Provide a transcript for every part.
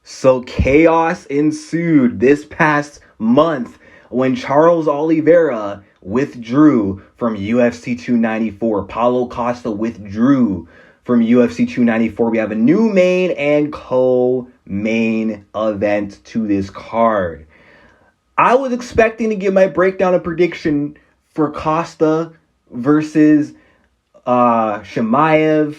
So chaos ensued this past month when Charles Oliveira withdrew from UFC 294. Paulo Costa withdrew from UFC 294. We have a new main and co-main event to this card. I was expecting to give my breakdown and prediction for Costa versus Chimaev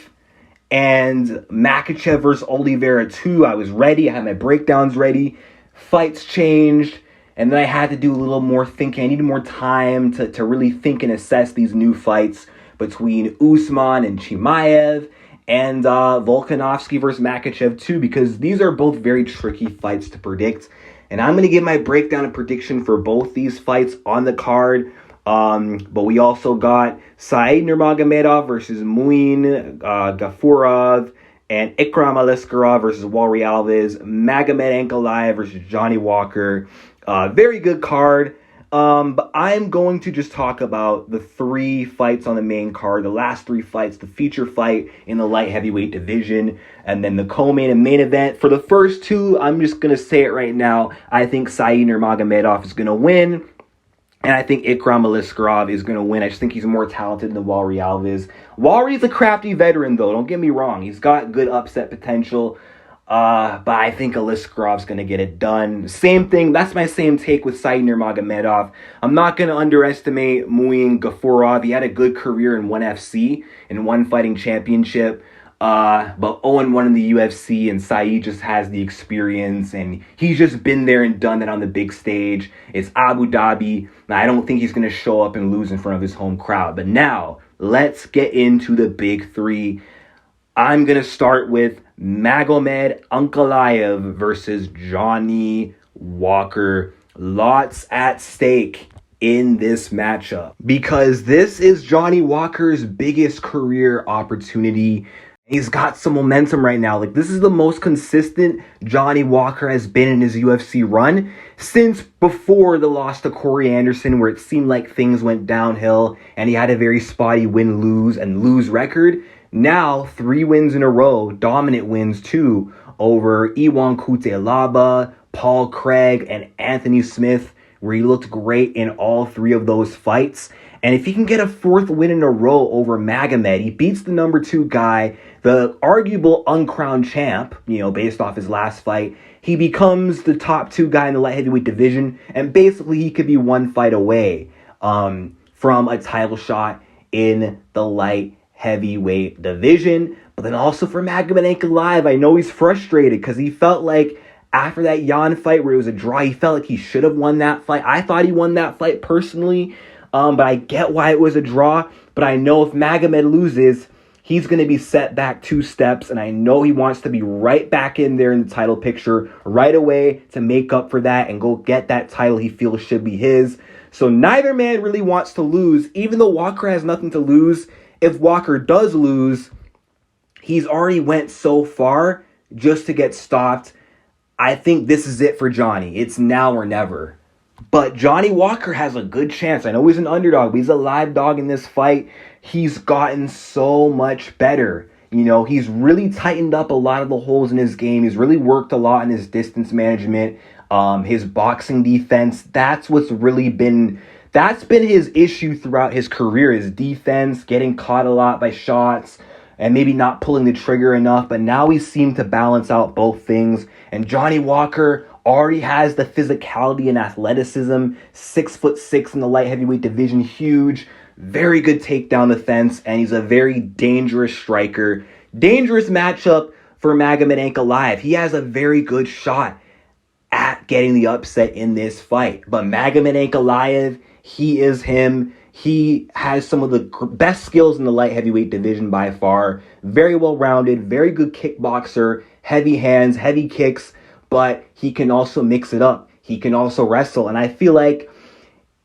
and Makhachev versus Oliveira 2. I was ready. I had my breakdowns ready. Fights changed. And then I had to do a little more thinking. I needed more time to really think and assess these new fights between Usman and Chimaev and Volkanovski versus Makhachev 2, because these are both very tricky fights to predict. And I'm going to give my breakdown and prediction for both these fights on the card. But we also got Said Nurmagomedov versus Muin Gafurov, and Ikram Aliskerov versus Walry Alves, Magomed Ankalaev versus Johnny Walker. Very good card. But I'm going to just talk about the three fights on the main card, the last three fights, the feature fight in the light heavyweight division, and then the co-main and main event. For the first two, I'm just going to say it right now. I think Said Nurmagomedov is going to win. And I think Ikram Aliskerov is going to win. I just think he's more talented than Walry Alves. Walry's a crafty veteran, though. Don't get me wrong. He's got good upset potential. But I think Aliskerov's going to get it done. Same thing. That's my same take with Said Nurmagomedov. I'm not going to underestimate Muin Gafurov. He had a good career in ONE FC, in one fighting championship. But 0-1 in the UFC, and Said just has the experience, and he's just been there and done that on the big stage. It's Abu Dhabi. Now, I don't think he's going to show up and lose in front of his home crowd. But now, let's get into the big three. I'm going to start with Magomed Ankalaev versus Johnny Walker. Lots at stake in this matchup, because this is Johnny Walker's biggest career opportunity. He's got some momentum right now. Like, this is the most consistent Johnny Walker has been in his UFC run since before the loss to Corey Anderson, where it seemed like things went downhill and he had a very spotty win-lose record. Now, 3 wins in a row, dominant wins too, over Iwan Kutelaba, Paul Craig, and Anthony Smith, where he looked great in all 3 of those fights. And if he can get a 4th win in a row over Magomed, he beats the number 2 guy, the arguable uncrowned champ, based off his last fight. He becomes the top 2 guy in the light heavyweight division, and basically he could be 1 fight away from a title shot in the light heavyweight division. But then also for Magomed Ankalaev, I know he's frustrated because he felt like after that Jan fight where it was a draw, he felt like he should have won that fight. I thought he won that fight personally. But I get why it was a draw. But I know if Magomed loses, he's going to be set back 2 steps. And I know he wants to be right back in there in the title picture right away to make up for that and go get that title he feels should be his. So neither man really wants to lose, even though Walker has nothing to lose. If Walker does lose, he's already went so far just to get stopped. I think this is it for Johnny. It's now or never. But Johnny Walker has a good chance. I know he's an underdog, but he's a live dog in this fight. He's gotten so much better. He's really tightened up a lot of the holes in his game. He's really worked a lot in his distance management, his boxing defense. That's been his issue throughout his career, his defense, getting caught a lot by shots and maybe not pulling the trigger enough. But now he seemed to balance out both things. And Johnny Walker already has the physicality and athleticism, 6'6" in the light heavyweight division, huge, very good takedown defense, and he's a very dangerous striker. Dangerous matchup for Magomed Ankalaev. He has a very good shot at getting the upset in this fight. But Magomed Ankalaev, he is him. He has some of the best skills in the light heavyweight division by far. Very well-rounded, very good kickboxer, heavy hands, heavy kicks, but he can also mix it up. He can also wrestle. And I feel like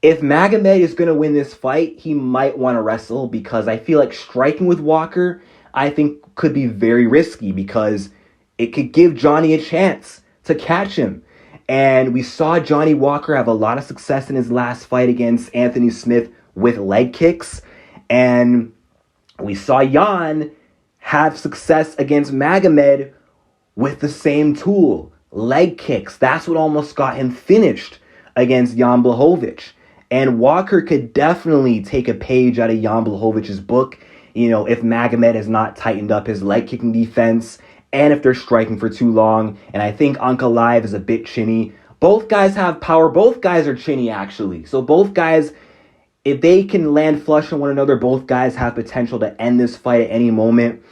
if Magomed is going to win this fight, he might want to wrestle, because I feel like striking with Walker, I think, could be very risky, because it could give Johnny a chance to catch him. And we saw Johnny Walker have a lot of success in his last fight against Anthony Smith with leg kicks. And we saw Jan have success against Magomed with the same tool, leg kicks. That's what almost got him finished against Jan Blachowicz. And Walker could definitely take a page out of Jan Blachowicz' book, if Magomed has not tightened up his leg kicking defense and if they're striking for too long. And I think Ankalaev is a bit chinny. Both guys have power. Both guys are chinny, actually. So both guys, if they can land flush on one another, both guys have potential to end this fight at any moment,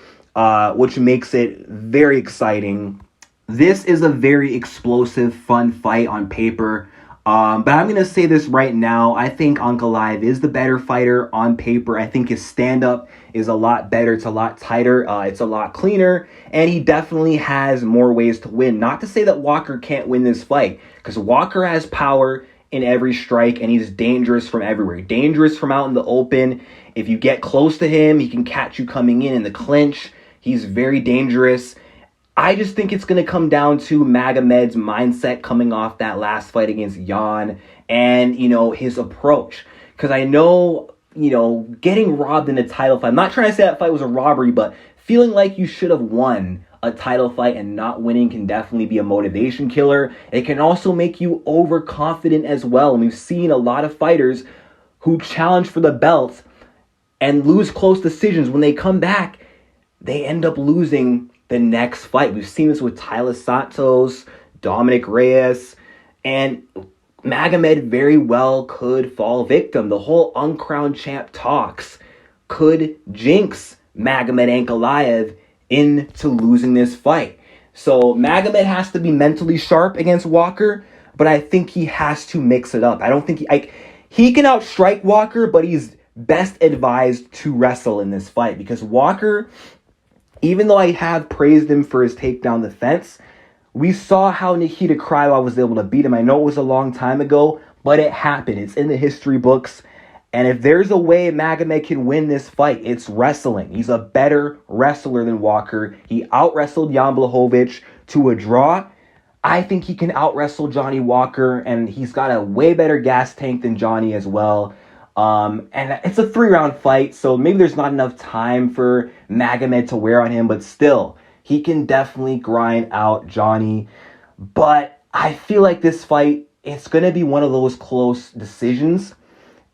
which makes it very exciting. This is a very explosive, fun fight on paper. But I'm going to say this right now. I think Ankalaev is the better fighter on paper. I think his stand-up is a lot better. It's a lot tighter. It's a lot cleaner. And he definitely has more ways to win. Not to say that Walker can't win this fight, because Walker has power in every strike, and he's dangerous from everywhere. Dangerous from out in the open. If you get close to him, he can catch you coming in the clinch. He's very dangerous. I just think it's going to come down to Magomed's mindset coming off that last fight against Jan and, his approach. Because I know, getting robbed in a title fight, I'm not trying to say that fight was a robbery, but feeling like you should have won a title fight and not winning can definitely be a motivation killer. It can also make you overconfident as well. And we've seen a lot of fighters who challenge for the belt and lose close decisions. When they come back, they end up losing the next fight. We've seen this with Tyler Santos, Dominic Reyes, and Magomed very well could fall victim. The whole uncrowned champ talks could jinx Magomed Ankalaev into losing this fight. So Magomed has to be mentally sharp against Walker, but I think he has to mix it up. I don't think he can outstrike Walker, but he's best advised to wrestle in this fight, because Walker, even though I have praised him for his takedown defense, we saw how Nikita Krylov was able to beat him. I know it was a long time ago, but it happened. It's in the history books. And if there's a way Magomed can win this fight, it's wrestling. He's a better wrestler than Walker. He out-wrestled Jan Blachowicz to a draw. I think he can out-wrestle Johnny Walker, and he's got a way better gas tank than Johnny as well. And it's a 3-round fight, so maybe there's not enough time for Magomed to wear on him, but still, he can definitely grind out Johnny. But I feel like this fight, it's going to be one of those close decisions.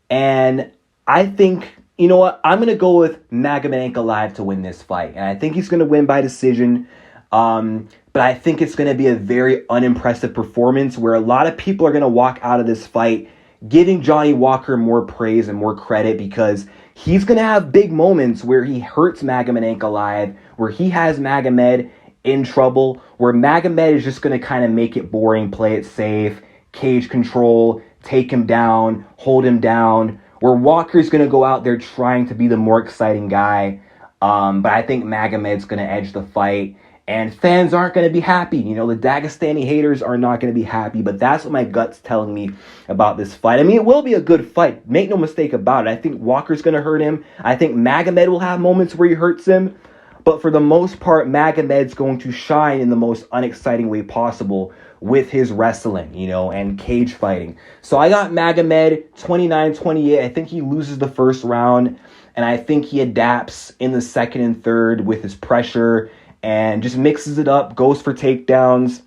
And I think, you know what, I'm going to go with Magomed Ankalaev to win this fight. And I think he's going to win by decision. But I think it's going to be a very unimpressive performance where a lot of people are going to walk out of this fight giving Johnny Walker more praise and more credit, because he's going to have big moments where he hurts Magomed Ankalaev, where he has Magomed in trouble, where Magomed is just going to kind of make it boring, play it safe, cage control, take him down, hold him down, where Walker's going to go out there trying to be the more exciting guy. But I think Magomed's going to edge the fight. And fans aren't going to be happy. The Dagestani haters are not going to be happy. But that's what my gut's telling me about this fight. I mean, it will be a good fight. Make no mistake about it. I think Walker's going to hurt him. I think Magomed will have moments where he hurts him. But for the most part, Magomed's going to shine in the most unexciting way possible with his wrestling, and cage fighting. So I got Magomed 29-28. I think he loses the first round. And I think he adapts in the second and third with his pressure and just mixes it up, goes for takedowns,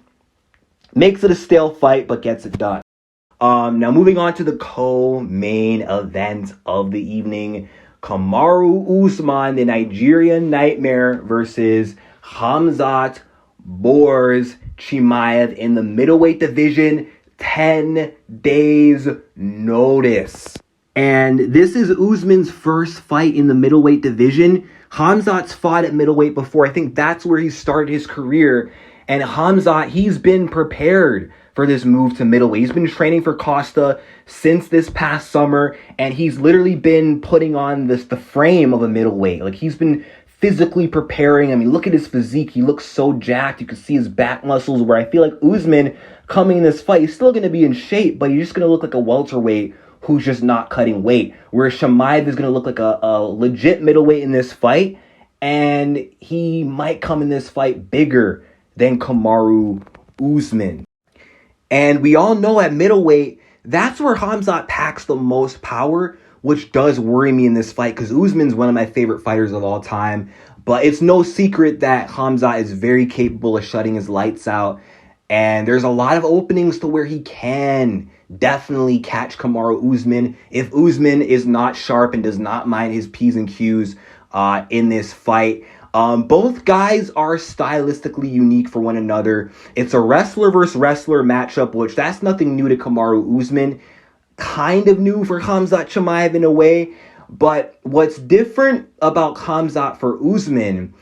makes it a stale fight, but gets it done. Now moving on to the co-main event of the evening, Kamaru Usman, the Nigerian Nightmare, versus Khamzat Chimaev in the middleweight division, 10 days notice. And this is Usman's first fight in the middleweight division. Khamzat's fought at middleweight before. I think that's where he started his career. And Khamzat, he's been prepared for this move to middleweight. He's been training for Costa since this past summer, and he's literally been putting on the frame of a middleweight. Like, he's been physically preparing. I mean, look at his physique. He looks so jacked. You can see his back muscles, where I feel like Usman coming in this fight, he's still going to be in shape, but he's just going to look like a welterweight who's just not cutting weight. Where Chimaev is going to look like a legit middleweight in this fight, and he might come in this fight bigger than Kamaru Usman. And we all know at middleweight, that's where Khamzat packs the most power, which does worry me in this fight, because Usman's one of my favorite fighters of all time. But it's no secret that Khamzat is very capable of shutting his lights out And there's a lot of openings to where he can definitely catch Kamaru Usman if Usman is not sharp and does not mind his P's and Q's in this fight. Both guys are stylistically unique for one another. It's a wrestler versus wrestler matchup, which that's nothing new to Kamaru Usman. Kind of new for Khamzat Chimaev in a way. But what's different about Khamzat for Usman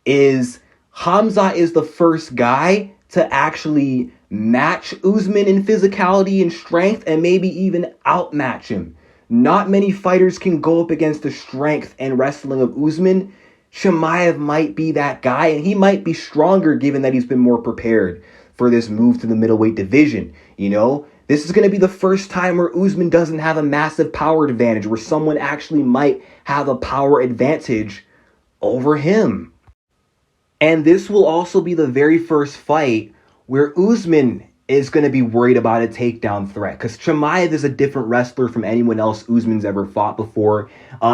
is Khamzat is the first guy to actually match Usman in physicality and strength and maybe even outmatch him. Not many fighters can go up against the strength and wrestling of Usman. Chimaev might be that guy, and he might be stronger given that he's been more prepared for this move to the middleweight division. You know, this is going to be the first time where Usman doesn't have a massive power advantage, where someone actually might have a power advantage over him. And this will also be the very first fight where Usman is going to be worried about a takedown threat, because Chimaev is a different wrestler from anyone else Usman's ever fought before.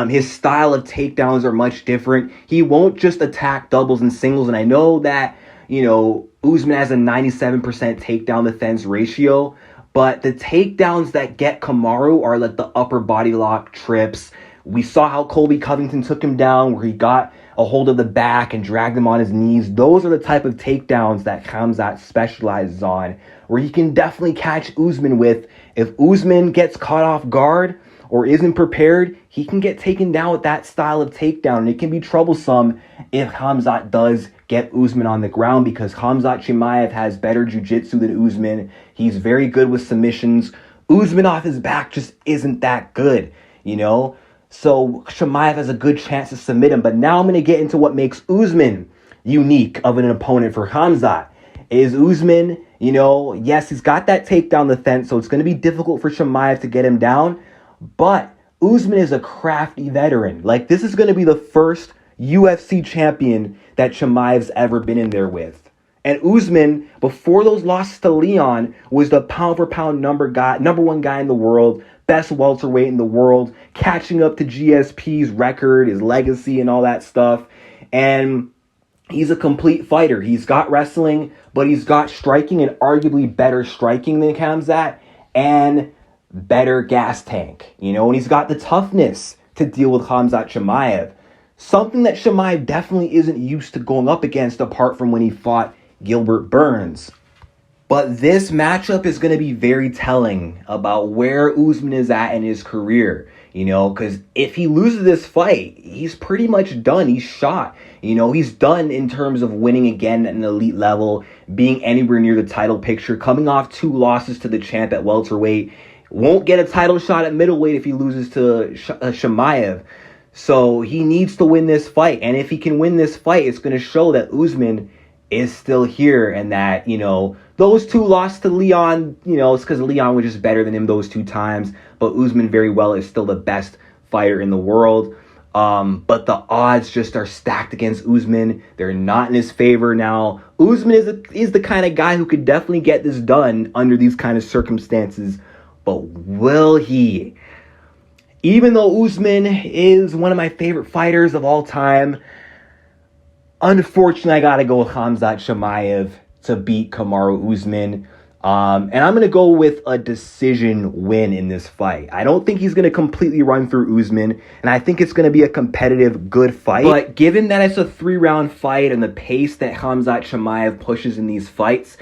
His style of takedowns are much different. He won't just attack doubles and singles, and I know that, you know, Usman has a 97% takedown defense ratio, but the takedowns that get Kamaru are like the upper body lock trips. We saw how Colby Covington took him down, where he got a hold of the back and dragged him on his knees. Those are the type of takedowns that Khamzat specializes on, where he can definitely catch Usman with. If Usman gets caught off guard or isn't prepared, he can get taken down with that style of takedown. And it can be troublesome if Khamzat does get Usman on the ground, because Khamzat Chimaev has better jiu-jitsu than Usman. He's very good with submissions. Usman off his back just isn't that good, you know? So Chimaev has a good chance to submit him. But now I'm going to get into what makes Usman unique of an opponent for Khamzat. Is Usman, you know, yes, he's got that takedown defense, so it's going to be difficult for Chimaev to get him down. But Usman is a crafty veteran. Like, this is going to be the first UFC champion that Chimaev's ever been in there with. And Usman, before those losses to Leon, was the pound-for-pound number one guy in the world, best welterweight in the world, catching up to GSP's record, his legacy, and all that stuff. And he's a complete fighter. He's got wrestling, but he's got striking, and arguably better striking than Khamzat, and better gas tank. You know, and he's got the toughness to deal with Khamzat Chimaev. Something that Chimaev definitely isn't used to going up against, apart from when he fought Gilbert Burns. But this matchup is going to be very telling about where Usman is at in his career, you know, because if he loses this fight, he's pretty much done. He's shot. You know, he's done in terms of winning again at an elite level, being anywhere near the title picture, coming off 2 losses to the champ at welterweight. Won't get a title shot at middleweight if he loses to Chimaev. So he needs to win this fight. And if he can win this fight, it's going to show that Usman is still here, and that, you know, those 2 losses to Leon, you know, it's because Leon was just better than him those 2 times. But Usman very well is still the best fighter in the world. But the odds just are stacked against Usman. They're not in his favor now. Usman is the kind of guy who could definitely get this done under these kind of circumstances. But will he? Even though Usman is one of my favorite fighters of all time, unfortunately, I got to go with Khamzat Chimaev to beat Kamaru Usman. And I'm going to go with a decision win in this fight. I don't think he's going to completely run through Usman, and I think it's going to be a competitive, good fight. But given that it's a 3-round fight and the pace that Khamzat Chimaev pushes in these fights,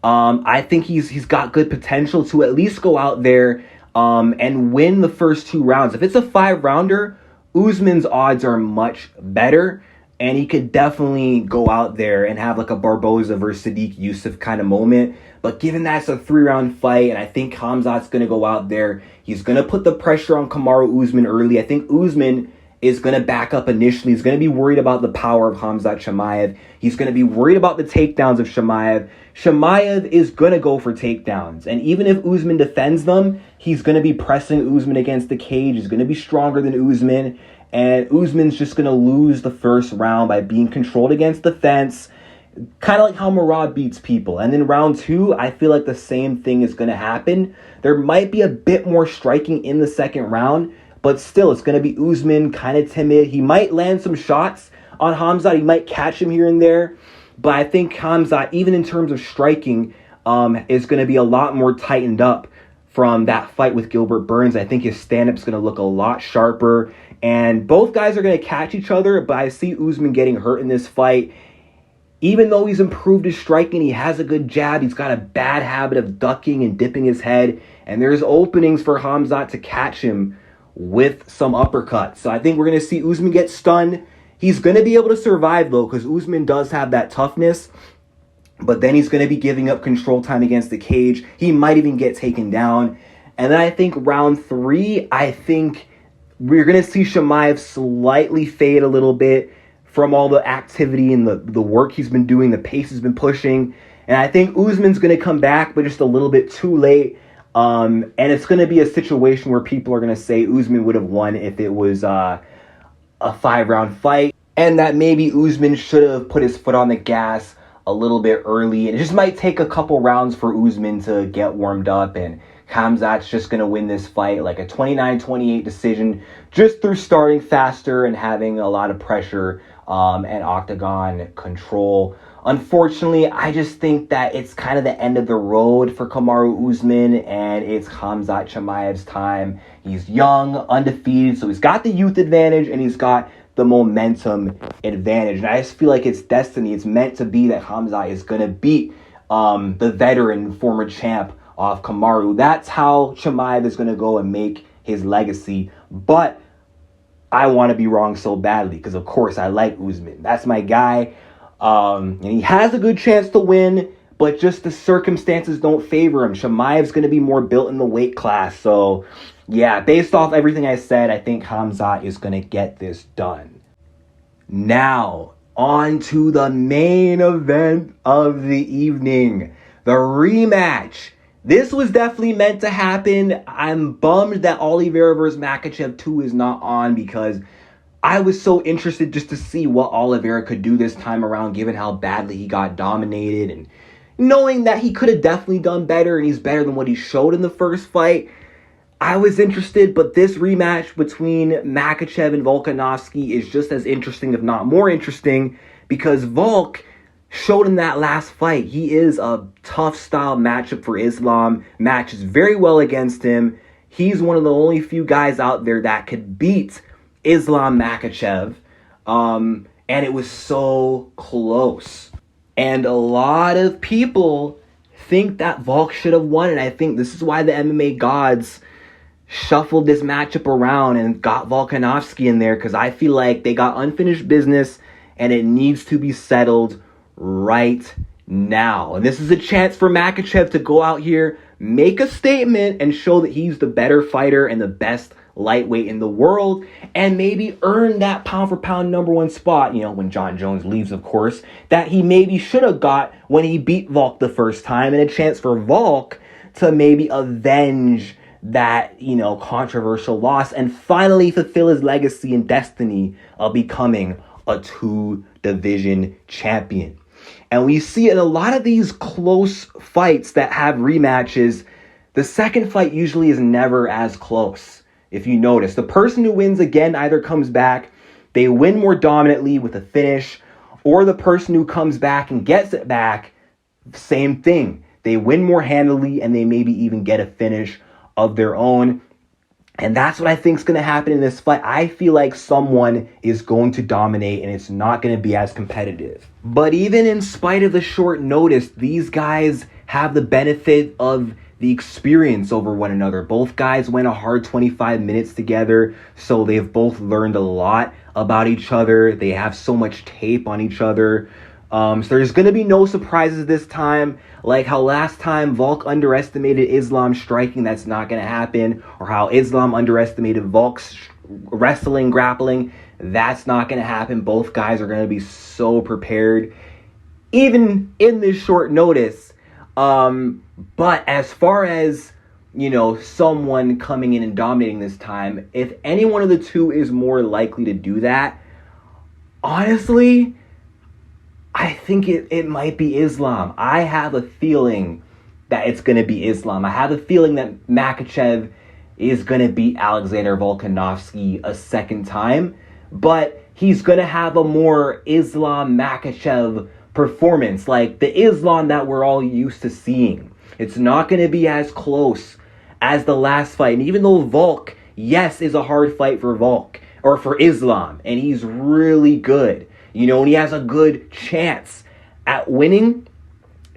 I think he's got good potential to at least go out there and win the first 2 rounds. If it's a 5-rounder, Usman's odds are much better, and he could definitely go out there and have like a Barboza versus Sadiq Youssef kind of moment. But given that it's a 3-round fight, and I think Khamzat's going to go out there, he's going to put the pressure on Kamaru Usman early. I think Usman is going to back up initially. He's going to be worried about the power of Khamzat Chimaev. He's going to be worried about the takedowns of Chimaev. Chimaev is going to go for takedowns. And even if Usman defends them, he's going to be pressing Usman against the cage. He's going to be stronger than Usman. And Usman's just going to lose the first round by being controlled against the fence. Kind of like how Murad beats people. And then round 2, I feel like the same thing is going to happen. There might be a bit more striking in the second round, but still, it's going to be Usman, kind of timid. He might land some shots on Khamzat. He might catch him here and there. But I think Khamzat, even in terms of striking, is going to be a lot more tightened up from that fight with Gilbert Burns. I think his stand-up's going to look a lot sharper. And both guys are going to catch each other, but I see Usman getting hurt in this fight. Even though he's improved his striking, he has a good jab, he's got a bad habit of ducking and dipping his head. And there's openings for Khamzat to catch him with some uppercuts. So I think we're going to see Usman get stunned. He's going to be able to survive, though, because Usman does have that toughness. But then he's going to be giving up control time against the cage. He might even get taken down. And then I think round 3, I think we're going to see Chimaev slightly fade a little bit from all the activity and the work he's been doing, the pace he's been pushing. And I think Usman's going to come back, but just a little bit too late. And it's going to be a situation where people are going to say Usman would have won if it was a 5-round fight. And that maybe Usman should have put his foot on the gas a little bit early. And it just might take a couple rounds for Usman to get warmed up. And Khamzat's just going to win this fight like a 29-28 decision just through starting faster and having a lot of pressure and octagon control. Unfortunately, I just think that it's kind of the end of the road for Kamaru Usman, and it's Khamzat Chimaev's time. He's young, undefeated, so he's got the youth advantage and he's got the momentum advantage. And I just feel like it's destiny. It's meant to be that Khamzat is going to beat the veteran former champ of Kamaru. That's how Chimaev is going to go and make his legacy. But I want to be wrong so badly because, of course, I like Usman. That's my guy. And he has a good chance to win, but just the circumstances don't favor him. Chimaev's going to be more built in the weight class. So, yeah, based off everything I said, I think Khamzat is going to get this done. Now, on to the main event of the evening, the rematch. This was definitely meant to happen. I'm bummed that Oliveira vs. Makhachev 2 is not on because I was so interested just to see what Oliveira could do this time around, given how badly he got dominated and knowing that he could have definitely done better and he's better than what he showed in the first fight. I was interested, but this rematch between Makhachev and Volkanovski is just as interesting, if not more interesting, because Volk showed in that last fight he is a tough style matchup for Islam, matches very well against him. He's one of the only few guys out there that could beat Islam Makhachev, and it was so close. And a lot of people think that Volk should have won, and I think this is why the MMA gods shuffled this matchup around and got Volkanovski in there, because I feel like they got unfinished business and it needs to be settled right now. And this is a chance for Makhachev to go out here, make a statement, and show that he's the better fighter and the best lightweight in the world, and maybe earn that pound for pound #1 spot, when John Jones leaves, of course, that he maybe should have got when he beat Volk the first time, and a chance for Volk to maybe avenge that, controversial loss and finally fulfill his legacy and destiny of becoming a 2-division champion. And we see in a lot of these close fights that have rematches, the second fight usually is never as close. If you notice, the person who wins again either comes back, they win more dominantly with a finish, or the person who comes back and gets it back, same thing. They win more handily and they maybe even get a finish of their own. And that's what I think is going to happen in this fight. I feel like someone is going to dominate and it's not going to be as competitive. But even in spite of the short notice, these guys have the benefit of the experience over one another. Both guys went a hard 25 minutes together, so they've both learned a lot about each other. They have so much tape on each other. So there's going to be no surprises this time. Like how last time Volk underestimated Islam's striking, that's not going to happen. Or how Islam underestimated Volk's wrestling, grappling, that's not going to happen. Both guys are going to be so prepared, even in this short notice. But as far as, someone coming in and dominating this time, if any one of the two is more likely to do that, honestly, I think it might be Islam. I have a feeling that it's going to be Islam. I have a feeling that Makhachev is going to beat Alexander Volkanovski a second time, but he's going to have a more Islam Makhachev performance, like the Islam that we're all used to seeing. It's not going to be as close as the last fight. And even though Volk, yes, is a hard fight for Volk or for Islam, and he's really good, you know, and he has a good chance at winning,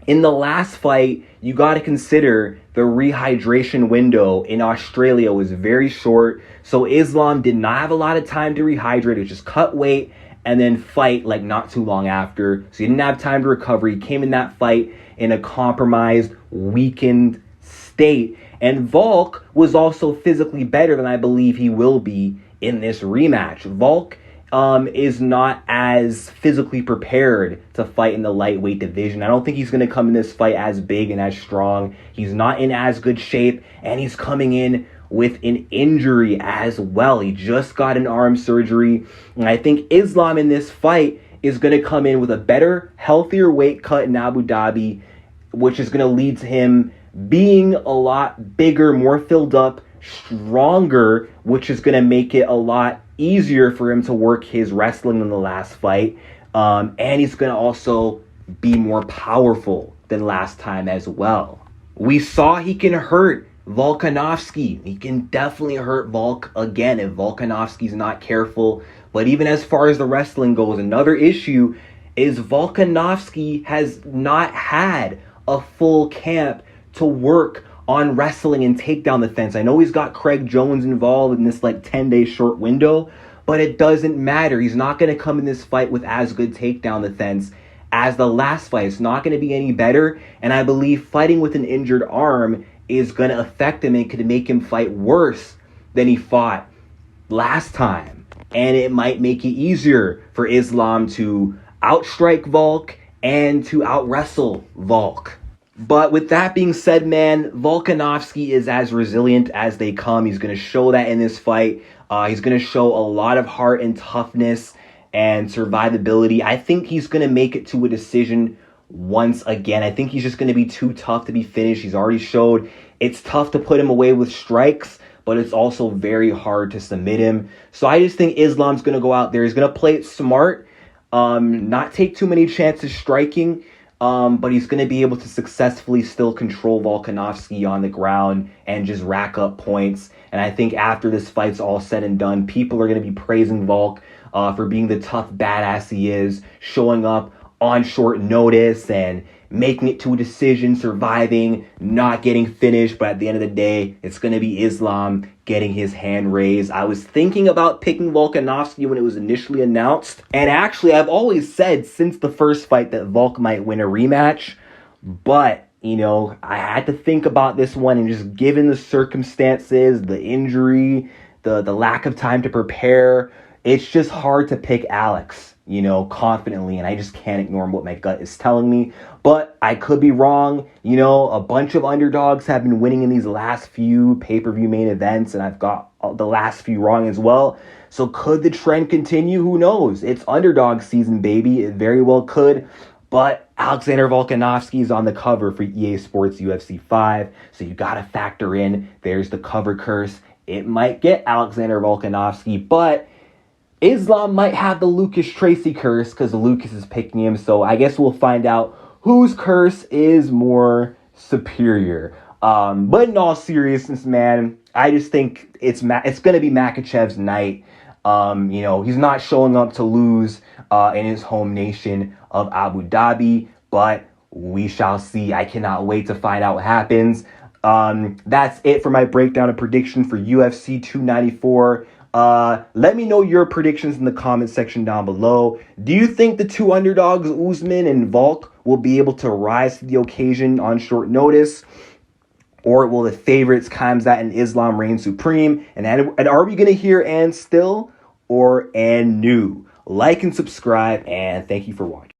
in the last fight, you got to consider the rehydration window in Australia was very short. So Islam did not have a lot of time to rehydrate. It was just cut weight and then fight like not too long after. So he didn't have time to recover. He came in that fight in a compromised, weakened state. And Volk was also physically better than I believe he will be in this rematch. Volk is not as physically prepared to fight in the lightweight division. I don't think he's going to come in this fight as big and as strong. He's not in as good shape, and he's coming in with an injury as well. He just got an arm surgery, and I think Islam in this fight is going to come in with a better, healthier weight cut in Abu Dhabi, which is going to lead to him being a lot bigger, more filled up, stronger, which is going to make it a lot easier for him to work his wrestling in the last fight. And he's going to also be more powerful than last time as well. We saw he can hurt Volkanovski. He can definitely hurt Volk again if Volkanovski's not careful. But even as far as the wrestling goes, another issue is Volkanovski has not had a full camp to work on wrestling and takedown defense. I know he's got Craig Jones involved in this like 10-day short window, but it doesn't matter. He's not going to come in this fight with as good takedown defense as the last fight. It's not going to be any better, and I believe fighting with an injured arm is going to affect him and could make him fight worse than he fought last time. And it might make it easier for Islam to outstrike Volk and to out-wrestle Volk. But with that being said, man, Volkanovski is as resilient as they come. He's going to show that in this fight. He's going to show a lot of heart and toughness and survivability. I think he's going to make it to a decision once again. I think he's just going to be too tough to be finished. He's already showed it's tough to put him away with strikes, but it's also very hard to submit him. So I just think Islam's going to go out there. He's going to play it smart, not take too many chances striking, but he's going to be able to successfully still control Volkanovski on the ground and just rack up points. And I think after this fight's all said and done, people are going to be praising Volk for being the tough badass he is, showing up on short notice and making it to a decision, surviving, not getting finished. But at the end of the day, it's going to be Islam getting his hand raised. I was thinking about picking Volkanovski when it was initially announced. And actually, I've always said since the first fight that Volk might win a rematch. But, you know, I had to think about this one, and just given the circumstances, the injury, the lack of time to prepare, it's just hard to pick Alex, you know, confidently, and I just can't ignore what my gut is telling me. But I could be wrong. You know, a bunch of underdogs have been winning in these last few pay-per-view main events, and I've got the last few wrong as well. So could the trend continue? Who knows? It's underdog season, baby. It very well could. But Alexander Volkanovski is on the cover for EA Sports UFC 5, so you got to factor in there's the cover curse. It might get Alexander Volkanovski, but Islam might have the Lucas Tracy curse because Lucas is picking him. So I guess we'll find out whose curse is more superior. But in all seriousness, man, I just think it's going to be Makhachev's night. You know, he's not showing up to lose in his home nation of Abu Dhabi, but we shall see. I cannot wait to find out what happens. That's it for my breakdown and prediction for UFC 294. Let me know your predictions in the comment section down below. Do you think the two underdogs, Usman and Volk, will be able to rise to the occasion on short notice? Or will the favorites, Khamzat and Islam, reign supreme? And are we going to hear and still or and new? Like and subscribe, and thank you for watching.